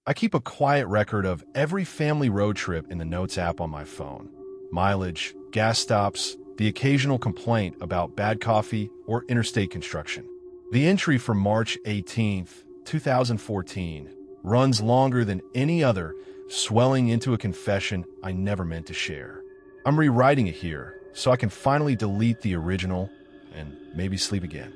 I keep a quiet record of every family road trip in the Notes app on my phone. Mileage, gas stops, the occasional complaint about bad coffee or interstate construction. The entry from March 18th, 2014 runs longer than any other, swelling into a confession I never meant to share. I'm rewriting it here so I can finally delete the original and maybe sleep again.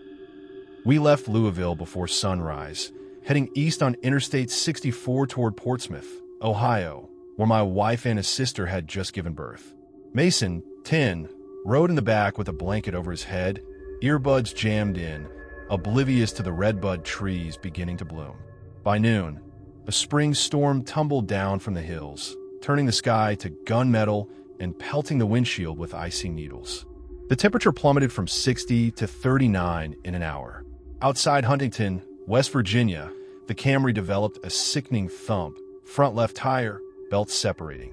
We left Louisville before sunrise, heading east on Interstate 64 toward Portsmouth, Ohio, where my wife and his sister had just given birth. Mason, 10, rode in the back with a blanket over his head, earbuds jammed in, oblivious to the redbud trees beginning to bloom. By noon, a spring storm tumbled down from the hills, turning the sky to gunmetal and pelting the windshield with icy needles. The temperature plummeted from 60 to 39 in an hour. Outside Huntington, West Virginia, the Camry developed a sickening thump, front left tire, belt separating.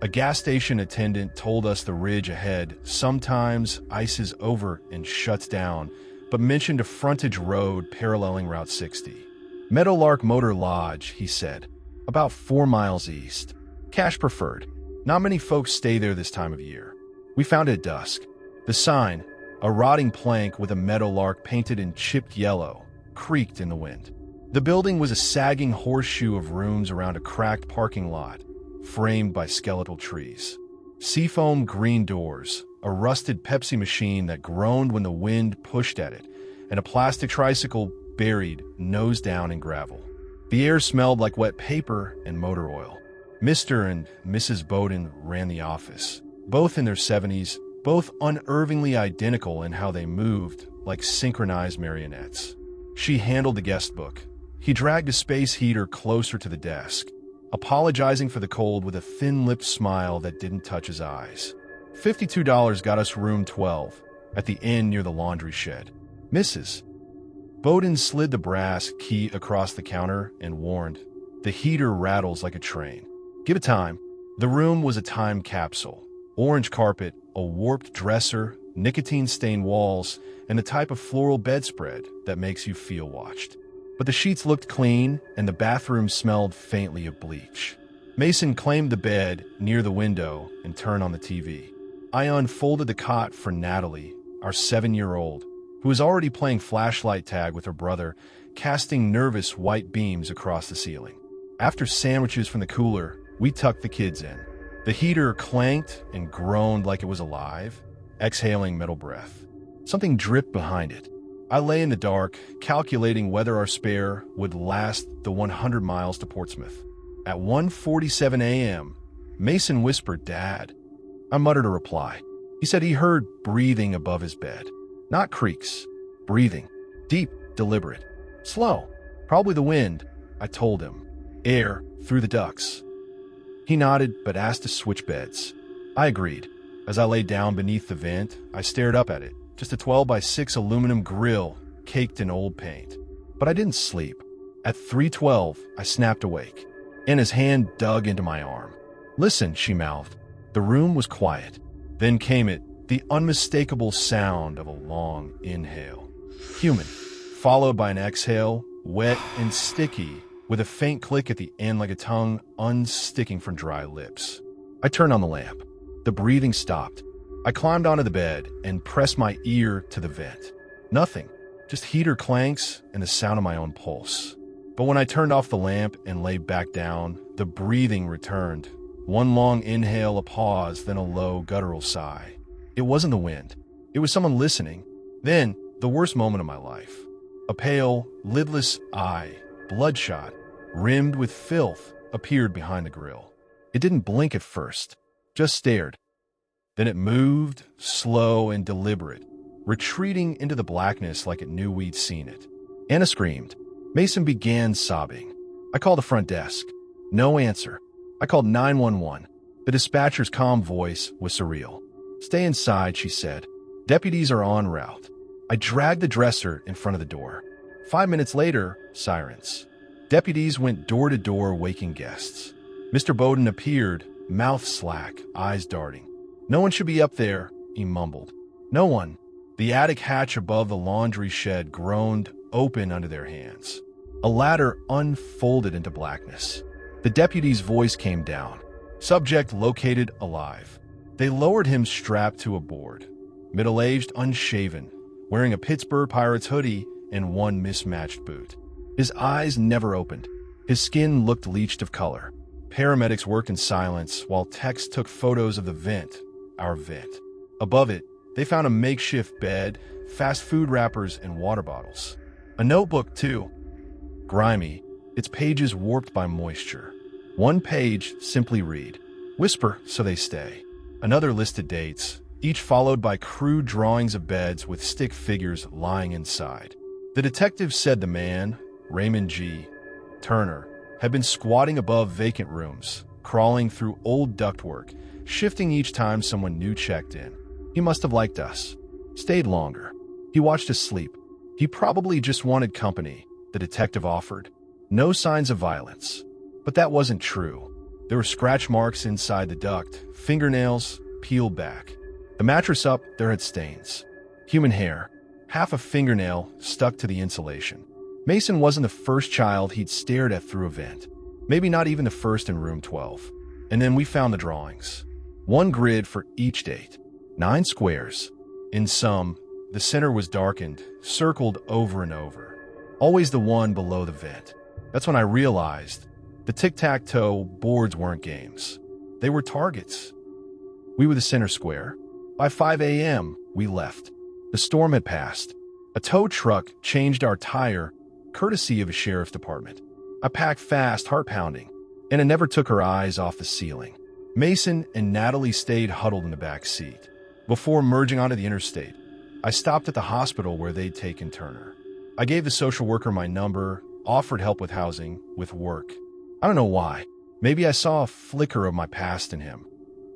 A gas station attendant told us the ridge ahead sometimes ices over and shuts down, but mentioned a frontage road paralleling Route 60. Meadowlark Motor Lodge, he said, about 4 miles east. Cash preferred. Not many folks stay there this time of year. We found it at dusk. The sign, a rotting plank with a meadowlark painted in chipped yellow, creaked in the wind. The building was a sagging horseshoe of rooms around a cracked parking lot, framed by skeletal trees. Seafoam green doors, a rusted Pepsi machine that groaned when the wind pushed at it, and a plastic tricycle buried nose down in gravel. The air smelled like wet paper and motor oil. Mr. and Mrs. Bowden ran the office, both in their 70s, both unervingly identical in how they moved, like synchronized marionettes. She handled the guest book. He dragged a space heater closer to the desk, apologizing for the cold with a thin-lipped smile that didn't touch his eyes. $52 got us room 12, at the inn near the laundry shed. Mrs. Bowden slid the brass key across the counter and warned, "The heater rattles like a train. Give it time." The room was a time capsule. Orange carpet, a warped dresser, nicotine-stained walls, and the type of floral bedspread that makes you feel watched. But the sheets looked clean, and the bathroom smelled faintly of bleach. Mason claimed the bed near the window and turned on the TV. I unfolded the cot for Natalie, our 7-year-old, who was already playing flashlight tag with her brother, casting nervous white beams across the ceiling. After sandwiches from the cooler, we tucked the kids in. The heater clanked and groaned like it was alive, exhaling metal breath. Something dripped behind it. I lay in the dark, calculating whether our spare would last the 100 miles to Portsmouth. At 1:47 a.m., Mason whispered, "Dad." I muttered a reply. He said he heard breathing above his bed. Not creaks, breathing. Deep, deliberate. Slow. Probably the wind, I told him. Air through the ducts. He nodded, but asked to switch beds. I agreed. As I lay down beneath the vent, I stared up at it. Just a 12 by 6 aluminum grill caked in old paint. But I didn't sleep. At 3:12, I snapped awake. Anna's hand dug into my arm. "Listen," she mouthed. The room was quiet. Then came it, the unmistakable sound of a long inhale. Human, followed by an exhale, wet and sticky, with a faint click at the end like a tongue unsticking from dry lips. I turned on the lamp. The breathing stopped. I climbed onto the bed and pressed my ear to the vent. Nothing, just heater clanks and the sound of my own pulse. But when I turned off the lamp and lay back down, the breathing returned. One long inhale, a pause, then a low, guttural sigh. It wasn't the wind. It was someone listening. Then, the worst moment of my life. A pale, lidless eye, bloodshot, rimmed with filth, appeared behind the grill. It didn't blink at first, just stared. Then it moved, slow and deliberate, retreating into the blackness like it knew we'd seen it. Anna screamed. Mason began sobbing. I called the front desk. No answer. I called 911. The dispatcher's calm voice was surreal. "Stay inside," she said. "Deputies are en route." I dragged the dresser in front of the door. 5 minutes later, sirens. Deputies went door to door waking guests. Mr. Bowden appeared, mouth slack, eyes darting. "No one should be up there," he mumbled. "No one." The attic hatch above the laundry shed groaned open under their hands. A ladder unfolded into blackness. The deputy's voice came down. Subject located alive. They lowered him strapped to a board. Middle-aged, unshaven, wearing a Pittsburgh Pirates hoodie and one mismatched boot. His eyes never opened. His skin looked bleached of color. Paramedics worked in silence while techs took photos of the vent, our vent. Above it, they found a makeshift bed, fast food wrappers, and water bottles. A notebook, too. Grimy, its pages warped by moisture. One page simply read, "Whisper so they stay." Another listed dates, each followed by crude drawings of beds with stick figures lying inside. The detective said the man, Raymond G. Turner, had been squatting above vacant rooms, crawling through old ductwork, shifting each time someone new checked in. He must have liked us. Stayed longer. He watched us sleep. He probably just wanted company, the detective offered. No signs of violence. But that wasn't true. There were scratch marks inside the duct, fingernails peeled back. The mattress up there had stains. Human hair, half a fingernail stuck to the insulation. Mason wasn't the first child he'd stared at through a vent. Maybe not even the first in room 12. And then we found the drawings. One grid for each date. 9 squares. In some, the center was darkened, circled over and over. Always the one below the vent. That's when I realized the tic-tac-toe boards weren't games. They were targets. We were the center square. By 5 a.m., we left. The storm had passed. A tow truck changed our tire, courtesy of a sheriff's department. I packed fast, heart pounding, and I never took her eyes off the ceiling. Mason and Natalie stayed huddled in the back seat. Before merging onto the interstate, I stopped at the hospital where they'd taken Turner. I gave the social worker my number, offered help with housing, with work. I don't know why. Maybe I saw a flicker of my past in him.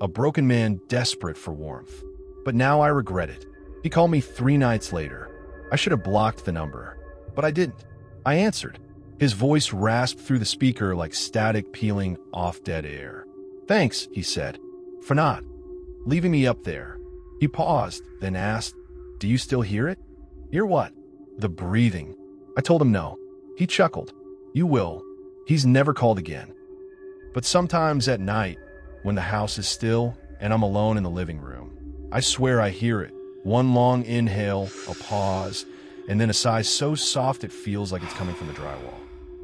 A broken man desperate for warmth. But now I regret it. He called me 3 nights later. I should have blocked the number, but I didn't. I answered. His voice rasped through the speaker like static peeling off dead air. "Thanks," he said, "for not leaving me up there." He paused, then asked, "Do you still hear it?" "Hear what?" "The breathing." I told him no. He chuckled. "You will." He's never called again. But sometimes at night, when the house is still and I'm alone in the living room, I swear I hear it. One long inhale, a pause, and then a sigh so soft it feels like it's coming from the drywall.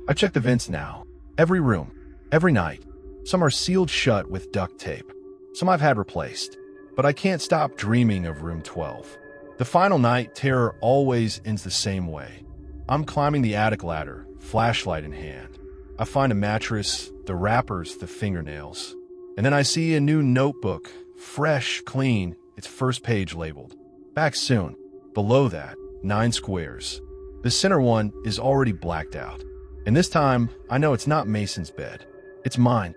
I check the vents now. Every room. Every night. Some are sealed shut with duct tape. Some I've had replaced. But I can't stop dreaming of room 12. The final night, terror always ends the same way. I'm climbing the attic ladder, flashlight in hand. I find a mattress, the wrappers, the fingernails. And then I see a new notebook, fresh, clean, its first page labeled. Back soon. Below that, 9 squares. The center one is already blacked out. And this time, I know it's not Mason's bed. It's mine.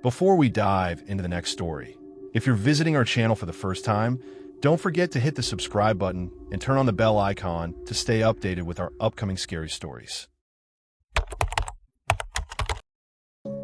Before we dive into the next story, if you're visiting our channel for the first time, don't forget to hit the subscribe button and turn on the bell icon to stay updated with our upcoming scary stories.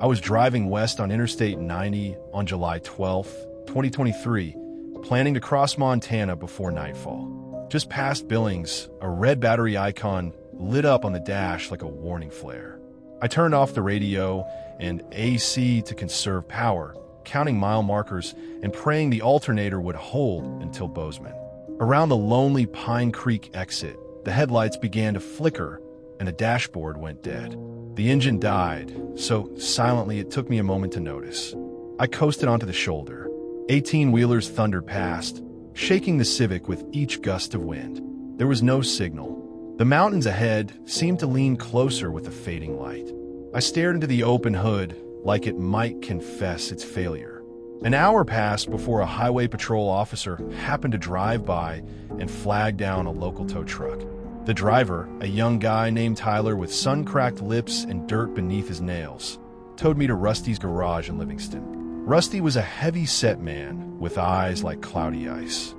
I was driving west on Interstate 90 on July 12, 2023, planning to cross Montana before nightfall. Just past Billings, a red battery icon lit up on the dash like a warning flare. I turned off the radio and AC to conserve power, counting mile markers and praying the alternator would hold until Bozeman. Around the lonely Pine Creek exit, the headlights began to flicker and the dashboard went dead. The engine died, so silently it took me a moment to notice. I coasted onto the shoulder. 18-wheelers thundered past, shaking the Civic with each gust of wind. There was no signal. The mountains ahead seemed to lean closer with the fading light. I stared into the open hood like it might confess its failure. An hour passed before a highway patrol officer happened to drive by and flag down a local tow truck. The driver, a young guy named Tyler with sun-cracked lips and dirt beneath his nails, towed me to Rusty's garage in Livingston. Rusty was a heavy-set man with eyes like cloudy ice.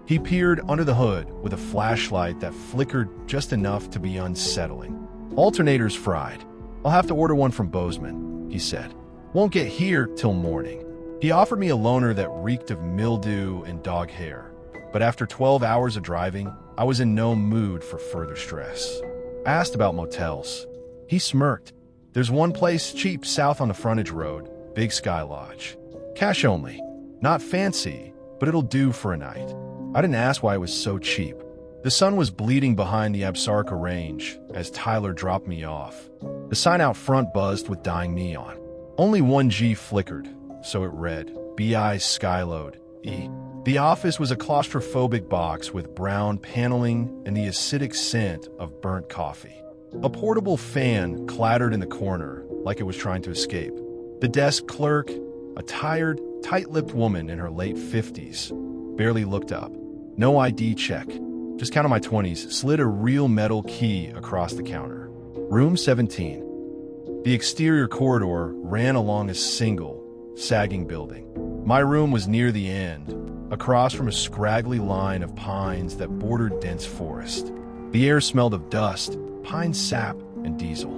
He peered under the hood with a flashlight that flickered just enough to be unsettling. "Alternator's fried. I'll have to order one from Bozeman," he said. "Won't get here till morning." He offered me a loaner that reeked of mildew and dog hair. But after 12 hours of driving, I was in no mood for further stress. I asked about motels. He smirked. There's one place cheap south on the frontage road, Big Sky Lodge. Cash only. Not fancy, but it'll do for a night. I didn't ask why it was so cheap. The sun was bleeding behind the Absarka Range as Tyler dropped me off. The sign out front buzzed with dying neon. Only 1G flickered, so it read, BI Skyload, E. The office was a claustrophobic box with brown paneling and the acidic scent of burnt coffee. A portable fan clattered in the corner like it was trying to escape. The desk clerk, a tired, tight-lipped woman in her late 50s, barely looked up. No ID check. Just counted my 20s, slid a real metal key across the counter. Room 17. The exterior corridor ran along a single, sagging building. My room was near the end, across from a scraggly line of pines that bordered dense forest. The air smelled of dust, pine sap, and diesel.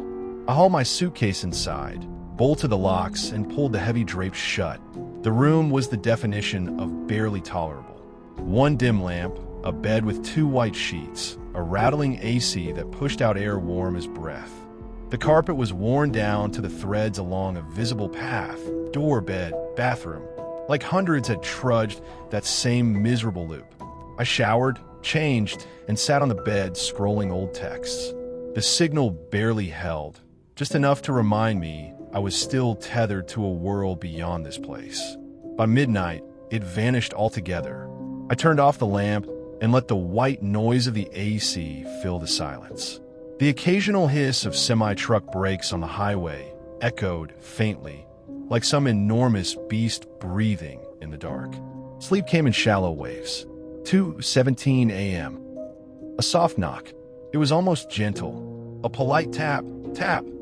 I hauled my suitcase inside, bolted the locks, and pulled the heavy drapes shut. The room was the definition of barely tolerable. One dim lamp, a bed with 2 white sheets, a rattling AC that pushed out air warm as breath. The carpet was worn down to the threads along a visible path, door, bed, bathroom, like hundreds had trudged that same miserable loop. I showered, changed, and sat on the bed scrolling old texts. The signal barely held, just enough to remind me I was still tethered to a world beyond this place. By midnight, it vanished altogether. I turned off the lamp and let the white noise of the AC fill the silence. The occasional hiss of semi-truck brakes on the highway echoed faintly, like some enormous beast breathing in the dark. Sleep came in shallow waves. 2:17 a.m. A soft knock. It was almost gentle. A polite tap,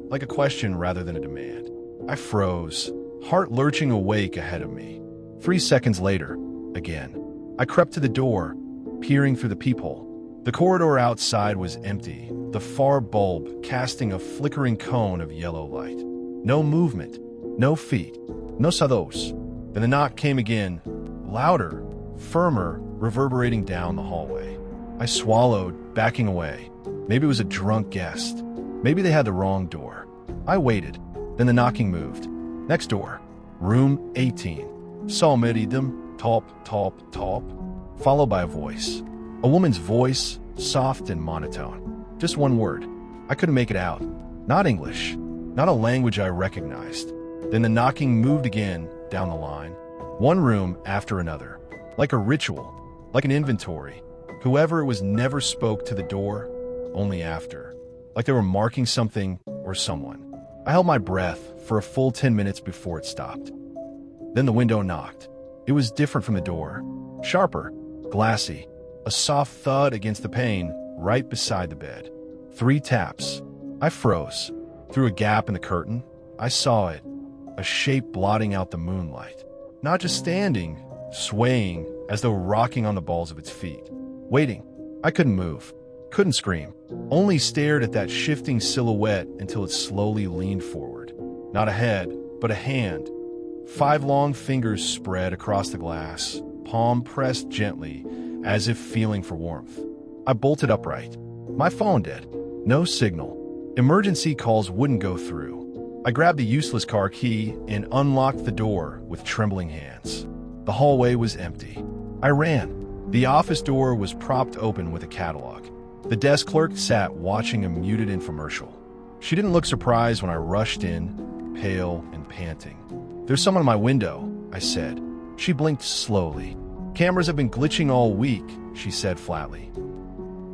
like a question rather than a demand. I froze, heart lurching awake ahead of me. 3 seconds later, again. I crept to the door, peering through the peephole. The corridor outside was empty, the far bulb casting a flickering cone of yellow light. No movement, no feet, no shadows. Then the knock came again, louder, firmer, reverberating down the hallway. I swallowed, backing away. Maybe it was a drunk guest. Maybe they had the wrong door. I waited. Then the knocking moved. Next door. Room 18. Saw them, top, followed by a voice. A woman's voice, soft and monotone. Just one word. I couldn't make it out. Not English. Not a language I recognized. Then the knocking moved again, down the line. One room after another. Like a ritual. Like an inventory. Whoever it was never spoke to the door, only after. Like they were marking something or someone. I held my breath for a full 10 minutes before it stopped. Then the window knocked. It was different from the door. Sharper, glassy, a soft thud against the pane right beside the bed. 3 taps. I froze. Through a gap in the curtain, I saw it, a shape blotting out the moonlight. Not just standing, swaying as though rocking on the balls of its feet. Waiting. I couldn't move. Couldn't scream. Only stared at that shifting silhouette until it slowly leaned forward. Not a head, but a hand. 5 long fingers spread across the glass, palm pressed gently, as if feeling for warmth. I bolted upright. My phone did. No signal. Emergency calls wouldn't go through. I grabbed the useless car key and unlocked the door with trembling hands. The hallway was empty. I ran. The office door was propped open with a catalog. The desk clerk sat watching a muted infomercial. She didn't look surprised when I rushed in, pale and panting. "There's someone in my window," I said. She blinked slowly. "Cameras have been glitching all week," she said flatly.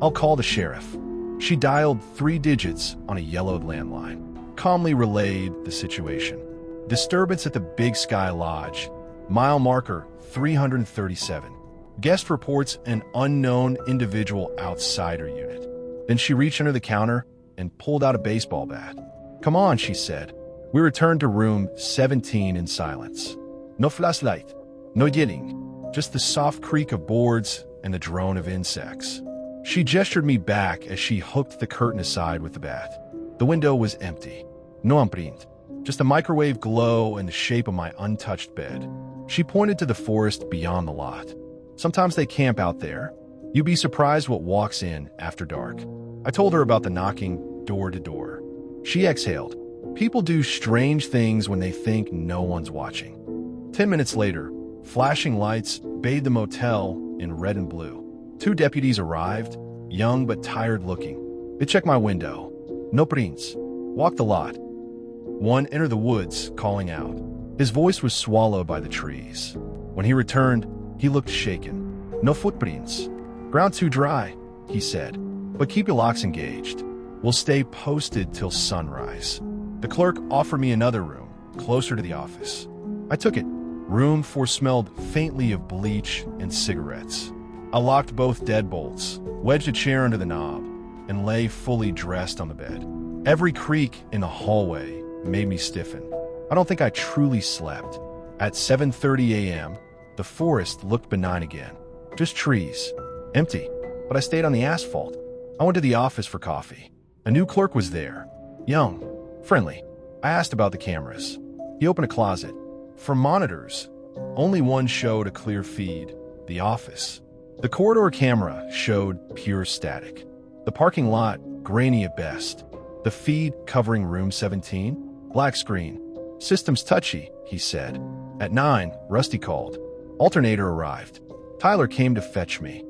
"I'll call the sheriff." She dialed 3 digits on a yellowed landline, calmly relayed the situation. "Disturbance at the Big Sky Lodge. Mile marker 337. Guest reports an unknown individual outsider unit." Then she reached under the counter and pulled out a baseball bat. "Come on," she said. We returned to room 17 in silence. No flashlight, no yelling, just the soft creak of boards and the drone of insects. She gestured me back as she hooked the curtain aside with the bat. The window was empty. No imprint, just a microwave glow in the shape of my untouched bed. She pointed to the forest beyond the lot. "Sometimes they camp out there. You'd be surprised what walks in after dark." I told her about the knocking door to door. She exhaled. People do strange things when they think no one's watching. 10 minutes later, flashing lights bathed the motel in red and blue. Two deputies arrived, young but tired looking. They checked my window. No prints. Walked the lot. One entered the woods, calling out. His voice was swallowed by the trees. When he returned, he looked shaken. No footprints. Ground too dry, he said. But keep your locks engaged. We'll stay posted till sunrise. The clerk offered me another room, closer to the office. I took it. Room 4 smelled faintly of bleach and cigarettes. I locked both deadbolts, wedged a chair under the knob, and lay fully dressed on the bed. Every creak in the hallway made me stiffen. I don't think I truly slept. At 7:30 a.m., the forest looked benign again. Just trees. Empty. But I stayed on the asphalt. I went to the office for coffee. A new clerk was there. Young. Friendly. I asked about the cameras. He opened a closet. For monitors, only one showed a clear feed, the office. The corridor camera showed pure static. The parking lot, grainy at best. The feed covering room 17, black screen. System's touchy, he said. At 9, Rusty called. Alternator arrived. Tyler came to fetch me.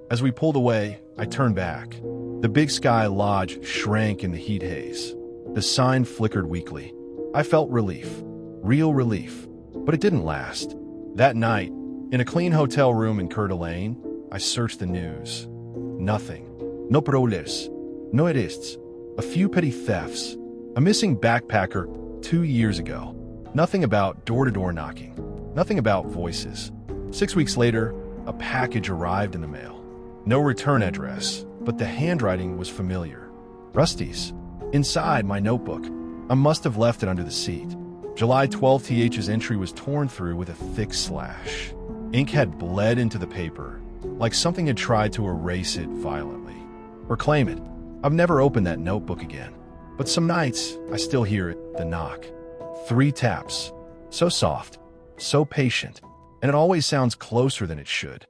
As we pulled away, I turned back. The Big Sky Lodge shrank in the heat haze. The sign flickered weakly. I felt relief. Real relief. But it didn't last. That night, in a clean hotel room in Coeur d'Alene, I searched the news. Nothing. No paroles. No arrests. A few petty thefts. A missing backpacker 2 years ago. Nothing about door-to-door knocking. Nothing about voices. 6 weeks later, a package arrived in the mail. No return address, but the handwriting was familiar. Rusty's. Inside my notebook. I must have left it under the seat. July 12th, TH's entry was torn through with a thick slash. Ink had bled into the paper, like something had tried to erase it violently. Or claim it. I've never opened that notebook again. But some nights, I still hear it, the knock. 3 taps. So soft, so patient, and it always sounds closer than it should.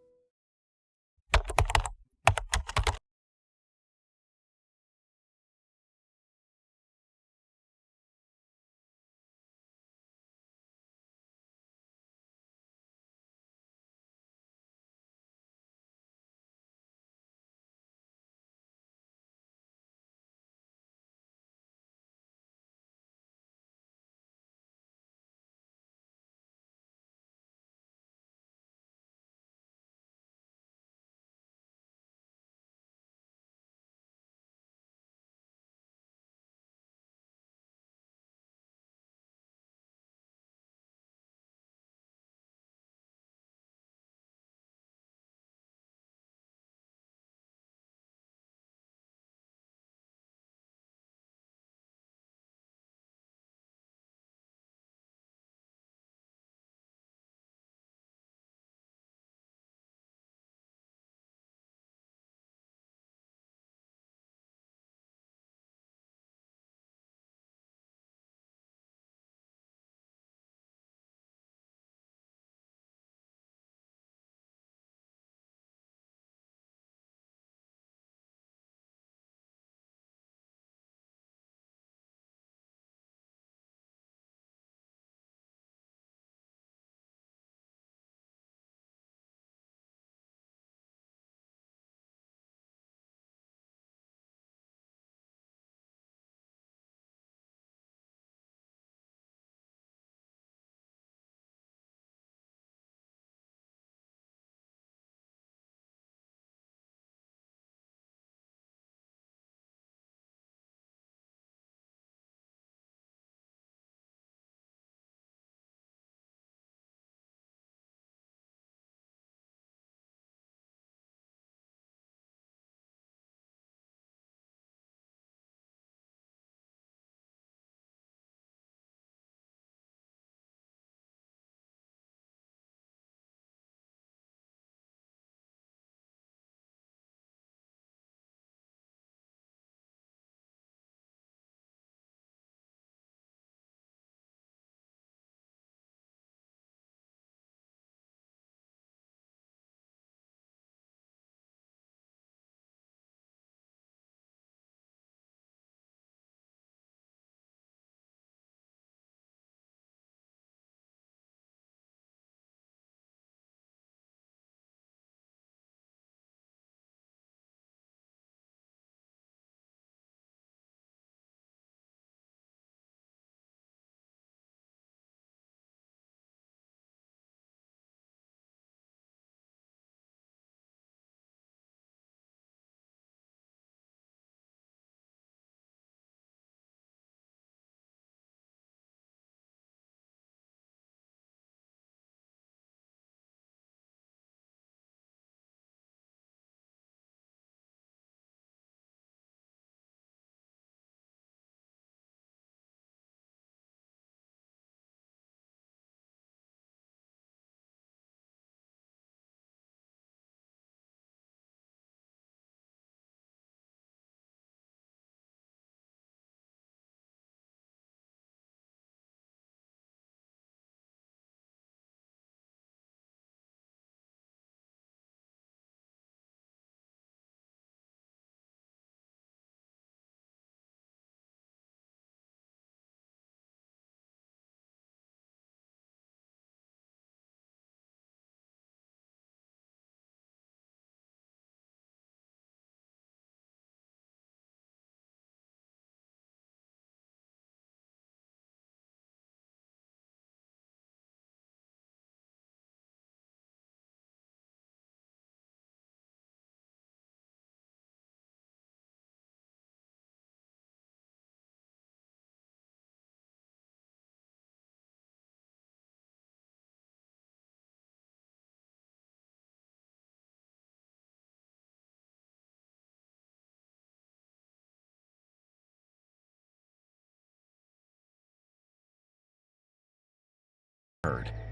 heard.